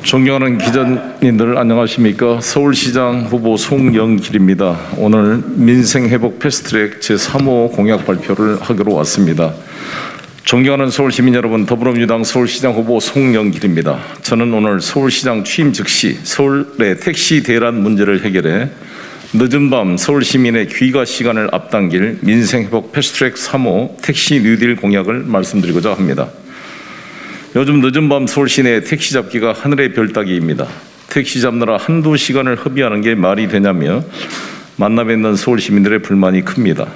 존경하는 기자님들 안녕하십니까. 서울시장 후보 송영길입니다. 오늘 민생회복 패스트트랙 제3호 공약 발표를 하기로 왔습니다. 존경하는 서울시민 여러분, 더불어민주당 서울시장 후보 송영길입니다. 저는 오늘 서울시장 취임 즉시 서울의 택시 대란 문제를 해결해 늦은 밤 서울 시민의 귀가 시간을 앞당길 민생회복 패스트트랙 3호 택시 뉴딜 공약을 말씀드리고자 합니다. 요즘 늦은 밤 서울 시내 택시 잡기가 하늘의 별 따기입니다. 택시 잡느라 한두 시간을 허비하는 게 말이 되냐며 만나 뵙는 서울 시민들의 불만이 큽니다.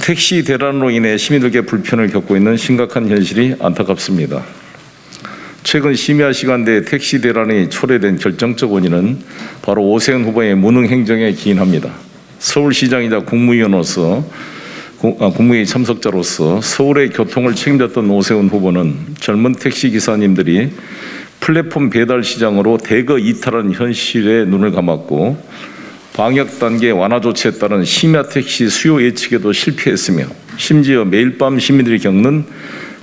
택시 대란으로 인해 시민들께 불편을 겪고 있는 심각한 현실이 안타깝습니다. 최근 심야 시간대에 택시 대란이 초래된 결정적 원인은 바로 오세훈 후보의 무능 행정에 기인합니다. 서울시장이자 국무회의 참석자로서 서울의 교통을 책임졌던 오세훈 후보는 젊은 택시 기사님들이 플랫폼 배달 시장으로 대거 이탈한 현실에 눈을 감았고 방역 단계 완화 조치에 따른 심야 택시 수요 예측에도 실패했으며 심지어 매일 밤 시민들이 겪는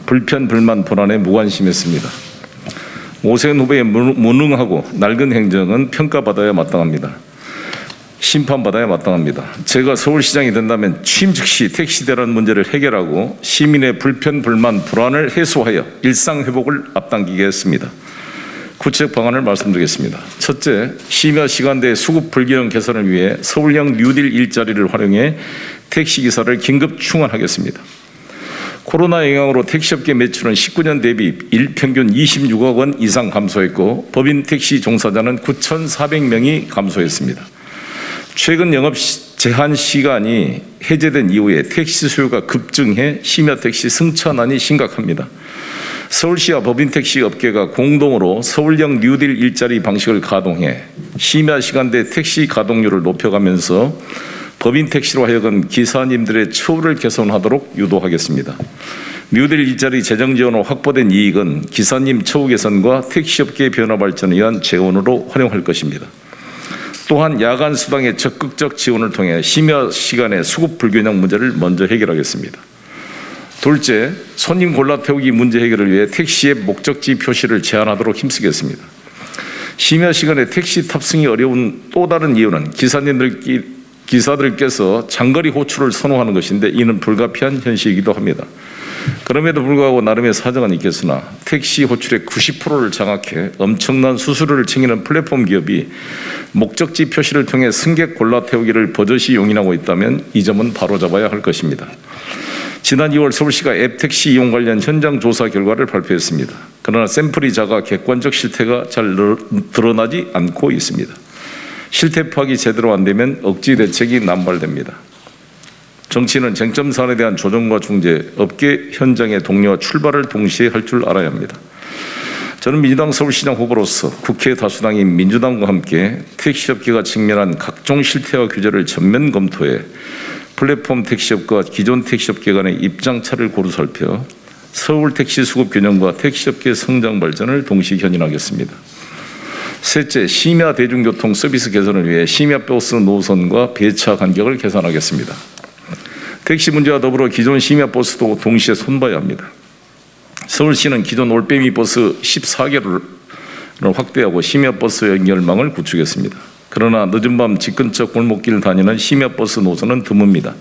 불편, 불만, 불안에 무관심했습니다. 오세훈 후보의 무능하고 낡은 행정은 평가받아야 마땅합니다. 심판받아야 마땅합니다. 제가 서울시장이 된다면 취임 즉시 택시 대란 문제를 해결하고 시민의 불편, 불만, 불안을 해소하여 일상회복을 앞당기겠습니다. 구체적 방안을 말씀드리겠습니다. 첫째, 심야 시간대 수급 불균형 개선을 위해 서울형 뉴딜 일자리를 활용해 택시기사를 긴급 충원하겠습니다. 코로나 영향으로 택시업계 매출은 19년 대비 일평균 26억 원 이상 감소했고 법인 택시 종사자는 9,400명이 감소했습니다. 최근 영업 제한 시간이 해제된 이후에 택시 수요가 급증해 심야 택시 승차난이 심각합니다. 서울시와 법인 택시 업계가 공동으로 서울형 뉴딜 일자리 방식을 가동해 심야 시간대 택시 가동률을 높여가면서 법인 택시로 하여금 기사님들의 처우를 개선하도록 유도하겠습니다. 뉴딜 일자리 재정 지원으로 확보된 이익은 기사님 처우 개선과 택시업계 변화 발전을 위한 재원으로 활용할 것입니다. 또한 야간 수당의 적극적 지원을 통해 심야 시간의 수급 불균형 문제를 먼저 해결하겠습니다. 둘째, 손님 골라 태우기 문제 해결을 위해 택시의 목적지 표시를 제한하도록 힘쓰겠습니다. 심야 시간에 택시 탑승이 어려운 또 다른 이유는 기사들께서 장거리 호출을 선호하는 것인데 이는 불가피한 현실이기도 합니다. 그럼에도 불구하고 나름의 사정은 있겠으나 택시 호출의 90%를 장악해 엄청난 수수료를 챙기는 플랫폼 기업이 목적지 표시를 통해 승객 골라 태우기를 버젓이 용인하고 있다면 이 점은 바로잡아야 할 것입니다. 지난 2월 서울시가 앱 택시 이용 관련 현장 조사 결과를 발표했습니다. 그러나 샘플이 작아 객관적 실태가 잘 드러나지 않고 있습니다. 실태 파악이 제대로 안 되면 억지 대책이 남발됩니다. 정치는 쟁점 사안에 대한 조정과 중재, 업계 현장의 동료와 출발을 동시에 할 줄 알아야 합니다. 저는 민주당 서울시장 후보로서 국회 다수당인 민주당과 함께 택시업계가 직면한 각종 실태와 규제를 전면 검토해 플랫폼 택시업과 기존 택시업계 간의 입장차를 고루 살펴 서울 택시 수급 균형과 택시업계 성장 발전을 동시 견인하겠습니다. 셋째, 심야 대중교통 서비스 개선을 위해 심야 버스 노선과 배차 간격을 개선하겠습니다. 택시 문제와 더불어 기존 심야 버스도 동시에 손봐야 합니다. 서울시는 기존 올빼미 버스 14개를 확대하고 심야 버스 연결망을 구축했습니다. 그러나 늦은 밤 집 근처 골목길을 다니는 심야 버스 노선은 드뭅니다.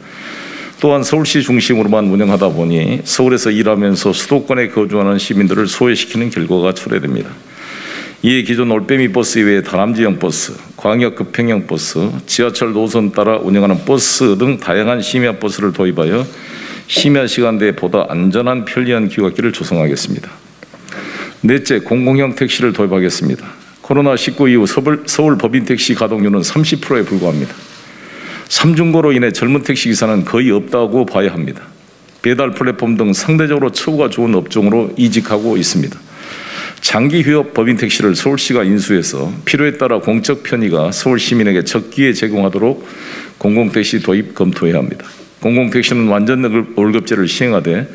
또한 서울시 중심으로만 운영하다 보니 서울에서 일하면서 수도권에 거주하는 시민들을 소외시키는 결과가 초래됩니다. 이에 기존 올빼미 버스 이외에 다람쥐형 버스, 광역 급행형 버스, 지하철 노선 따라 운영하는 버스 등 다양한 심야 버스를 도입하여 심야 시간대에 보다 안전한 편리한 귀갓길을 조성하겠습니다. 넷째, 공공형 택시를 도입하겠습니다. 코로나19 이후 서울 법인 택시 가동률은 30%에 불과합니다. 삼중고로 인해 젊은 택시 기사는 거의 없다고 봐야 합니다. 배달 플랫폼 등 상대적으로 처우가 좋은 업종으로 이직하고 있습니다. 장기 휴업 법인 택시를 서울시가 인수해서 필요에 따라 공적 편의가 서울 시민에게 적기에 제공하도록 공공택시 도입 검토해야 합니다. 공공택시는 완전 월급제를 시행하되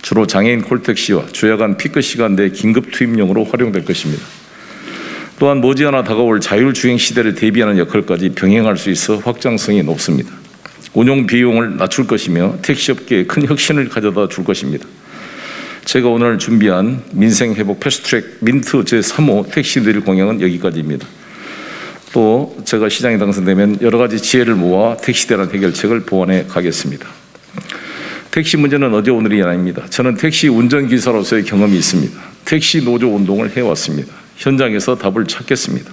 주로 장애인 콜택시와 주야간 피크 시간대 긴급 투입용으로 활용될 것입니다. 또한 머지않아 다가올 자율주행 시대를 대비하는 역할까지 병행할 수 있어 확장성이 높습니다. 운용 비용을 낮출 것이며 택시업계에 큰 혁신을 가져다 줄 것입니다. 제가 오늘 준비한 민생회복 패스트트랙 민트 제3호 택시드릴 공약은 여기까지입니다. 또 제가 시장에 당선되면 여러 가지 지혜를 모아 택시 대란 해결책을 보완해 가겠습니다. 택시 문제는 어제 오늘이 아닙니다. 저는 택시 운전기사로서의 경험이 있습니다. 택시 노조 운동을 해왔습니다. 현장에서 답을 찾겠습니다.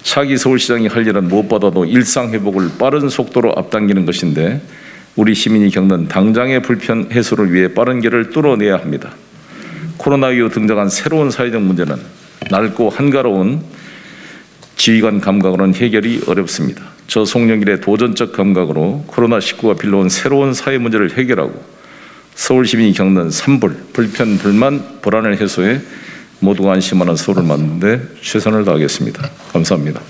차기 서울시장이 할 일은 무엇보다도 일상회복을 빠른 속도로 앞당기는 것인데 우리 시민이 겪는 당장의 불편 해소를 위해 빠른 길을 뚫어내야 합니다. 코로나 이후 등장한 새로운 사회적 문제는 넓고 한가로운 지휘관 감각으로는 해결이 어렵습니다. 저 송영길의 도전적 감각으로 코로나19가 빌려온 새로운 사회 문제를 해결하고 서울 시민이 겪는 산불, 불편, 불만, 불안을 해소해 모두가 안심하는 서울을 만드는 데 최선을 다하겠습니다. 감사합니다.